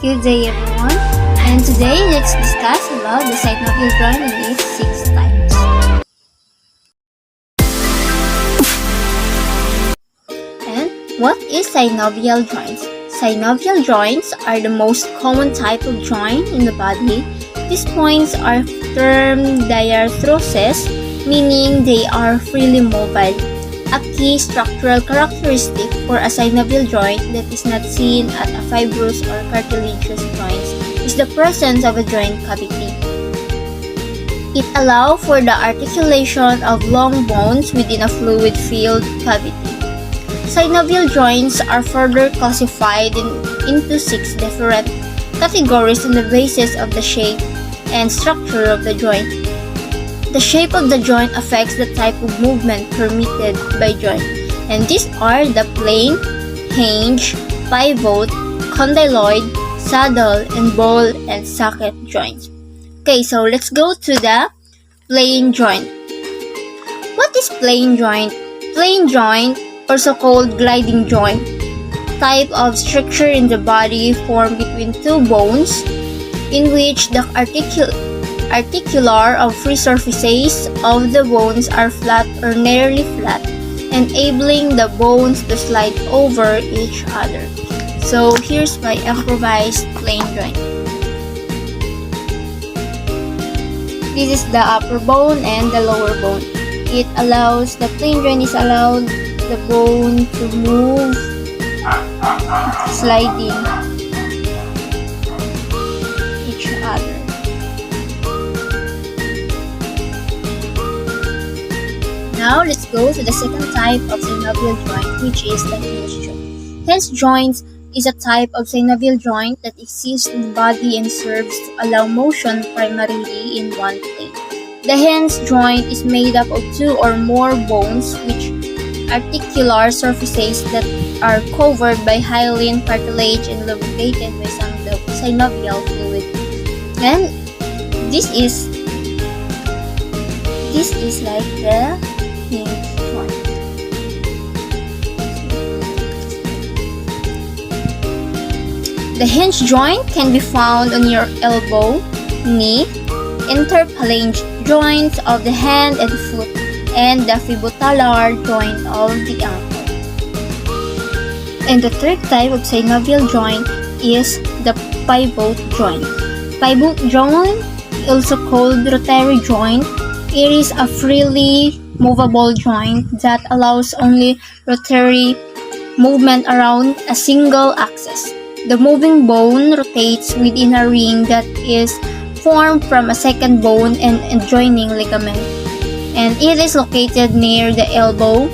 Good day everyone, and today let's discuss about the synovial joint and its 6 types. And what is synovial joints? Synovial joints are the most common type of joint in the body. These points are termed diarthroses, meaning they are freely mobile. A key structural characteristic for a synovial joint that is not seen at a fibrous or cartilaginous joints is the presence of a joint cavity. It allows for the articulation of long bones within a fluid-filled cavity. Synovial joints are further classified into 6 different categories on the basis of the shape and structure of the joint. The shape of the joint affects the type of movement permitted by joint, and these are the plane, hinge, pivot, condyloid, saddle, and ball and socket joints. Okay, so let's go to the plane joint. What is plane joint? Plane joint, also called gliding joint, type of structure in the body formed between 2 bones, in which the articular or free surfaces of the bones are flat or nearly flat, enabling the bones to slide over each other. So here's my improvised plane joint. This is the upper bone and the lower bone. The plane joint is allowed the bone to move, sliding each other. Now let's go to the second type of synovial joint, which is the hinge joint. Hinge joint is a type of synovial joint that exists in the body and serves to allow motion primarily in one plane. The hinge joint is made up of 2 or more bones which articular surfaces that are covered by hyaline cartilage and lubricated by some synovial fluid. And this is like the hinge joint. The hinge joint can be found on your elbow, knee, interphalangeal joints of the hand and foot, and the fibutalar joint of the ankle. And the third type of synovial joint is the pivot joint. Pivot joint, also called rotary joint, it is a freely movable joint that allows only rotary movement around a single axis. The moving bone rotates within a ring that is formed from a second bone and adjoining ligament, and it is located near the elbow,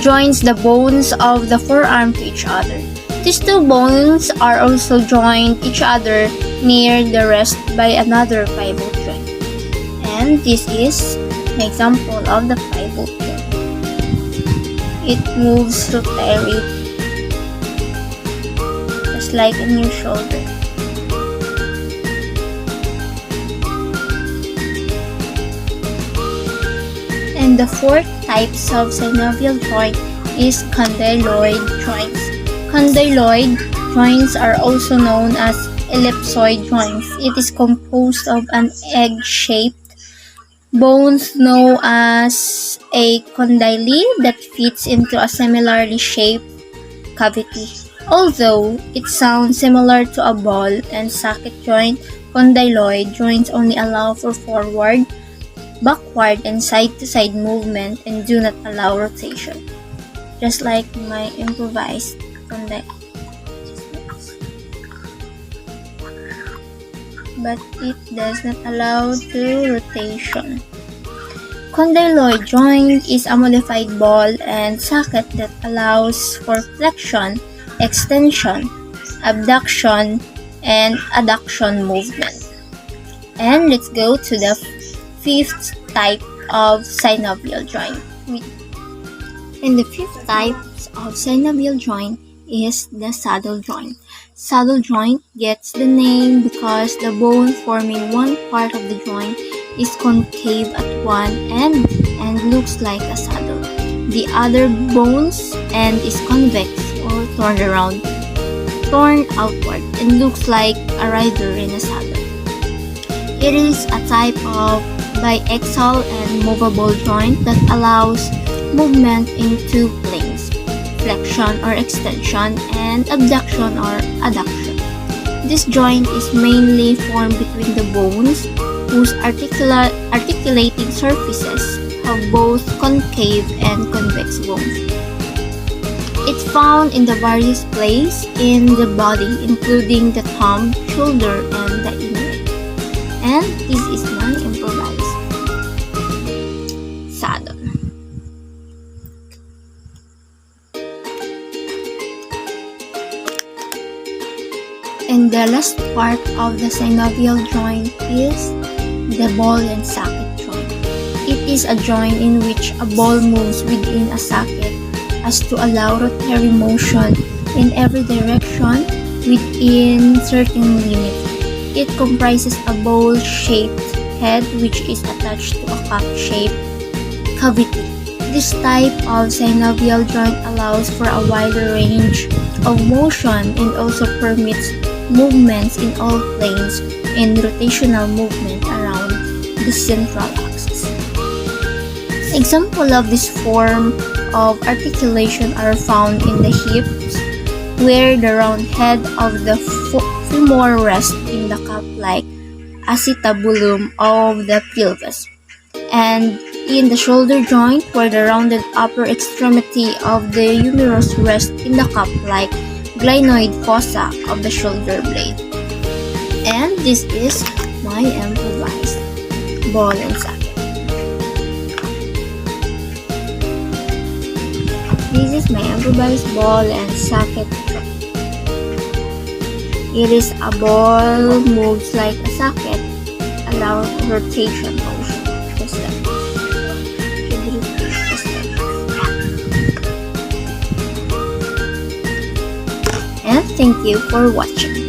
joins the bones of the forearm to each other. These 2 bones are also joined each other near the wrist by another pivot joint. And this is an example of the pivot joint. It moves rotary, just like in your shoulder. And the fourth types of synovial joint is condyloid joints. Condyloid joints are also known as ellipsoid joints. It is composed of an egg-shaped bones known as a condyle that fits into a similarly shaped cavity. Although it sounds similar to a ball and socket joint, condyloid joints only allow for forward, backward, and side-to-side movement and do not allow rotation. Just like my improvised condyle. But it does not allow to rotation. Condyloid joint is a modified ball and socket that allows for flexion, extension, abduction, and adduction movement. And let's go to the 5th type of synovial joint. And the 5th type of synovial joint is the saddle joint. Saddle joint gets the name because the bone forming one part of the joint is concave at one end and looks like a saddle. The other bone's end is convex or turned around. torn outward and looks like a rider in a saddle. It is a type of biaxial and movable joint that allows movement in two planes, flexion or extension and abduction or adduction. This joint is mainly formed between the bones whose articulating surfaces have both concave and convex bones. It's found in the various places in the body, including the thumb, shoulder, and the inner. And this is my improvised saddle. And the last part of the synovial joint is the ball and socket joint. It is a joint in which a ball moves within a socket as to allow rotary motion in every direction within certain limits. It comprises a bowl-shaped head which is attached to a cup-shaped cavity. This type of synovial joint allows for a wider range of motion and also permits movements in all planes and rotational movement around the central axis. Examples of this form of articulation are found in the hips, where the round head of the femur rests in the cup-like acetabulum of the pelvis, and in the shoulder joint, where the rounded upper extremity of the humerus rests in the cup-like glenoid fossa of the shoulder blade. And this is my improvised ball and socket. This is my improvised ball and socket. It is a ball moves like a socket, allow rotation motion. Just like and thank you for watching.